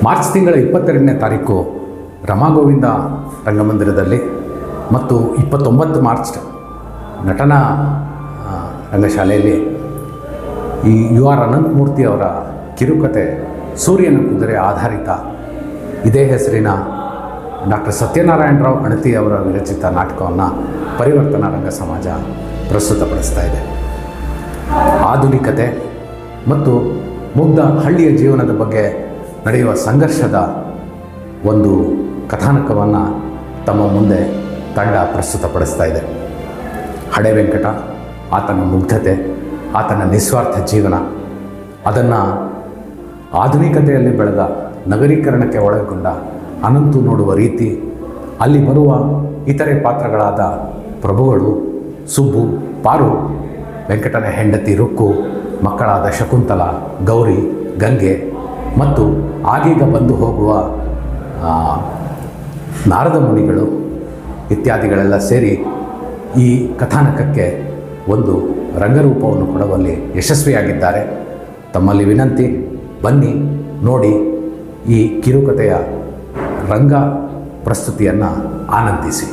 March ತಿಂಗಳ 22ನೇ ತಾರೀಕು ರಮಾಗೋವಿಂದ ರಂಗಮಂದಿರದಲ್ಲಿ ಮತ್ತು 29 ಮಾರ್ಚ್ ನಟನಾ ರಂಗಶಾಲೆಯಲ್ಲಿ ಈ ಯು ಆರ್ ಅನಂತಮೂರ್ತಿ ಅವರ ಕಿರುಕತೆ ಸೂರ್ಯನ ಕುದುರೆ ಆಧಾರಿತ ಇದೇ ಹೆಸರಿನ ಡಾಕ್ಟರ್ ಸತ್ಯನಾರಾಯಣರಾವ್ ಅಣತಿ ಅವರ ವಿರಚಿತ ನಾಟಕವನ್ನು ಪರಿವರ್ತನಾ ರಂಗ ಸಮಾಜ ಪ್ರಸ್ತುತಪಡಿಸ್ತಾ ಇದೆ. ಆಧುನಿಕತೆ ಮತ್ತು ಮುಗ್ಧ ಹಳ್ಳಿಯ ಜೀವನದ ಬಗ್ಗೆ ನಡೆಯುವ ಸಂಘರ್ಷದ ಒಂದು ಕಥಾನಕವನ್ನು ತಮ್ಮ ಮುಂದೆ ತಂಡ ಪ್ರಸ್ತುತಪಡಿಸ್ತಾ ಇದೆ. ಹಡೆ ವೆಂಕಟ, ಆತನ ಮುಗ್ಧತೆ, ಆತನ ನಿಸ್ವಾರ್ಥ ಜೀವನ, ಅದನ್ನು ಆಧುನಿಕತೆಯಲ್ಲಿ ಬೆಳೆದ ನಗರೀಕರಣಕ್ಕೆ ಒಳಗೊಂಡ ಅನಂತು ನೋಡುವ ರೀತಿ, ಅಲ್ಲಿ ಬರುವ ಇತರೆ ಪಾತ್ರಗಳಾದ ಪ್ರಭುಗಳು, ಸುಬ್ಬು, ಪಾರು, ವೆಂಕಟನ ಹೆಂಡತಿ ರುಕ್ಕು, ಮಕ್ಕಳಾದ ಶಕುಂತಲ, ಗೌರಿ, ಗಂಗೆ ಮತ್ತು ಆಗೀಗ ಬಂದು ಹೋಗುವ ನಾರದ ಮುನಿಗಳು ಇತ್ಯಾದಿಗಳೆಲ್ಲ ಸೇರಿ ಈ ಕಥಾನಕಕ್ಕೆ ಒಂದು ರಂಗರೂಪವನ್ನು ಕೊಡುವಲ್ಲಿ ಯಶಸ್ವಿಯಾಗಿದ್ದಾರೆ. ತಮ್ಮಲ್ಲಿ ವಿನಂತಿ, ಬನ್ನಿ ನೋಡಿ ಈ ಕಿರುಕತೆಯ ರಂಗ ಪ್ರಸ್ತುತಿಯನ್ನು ಆನಂದಿಸಿ.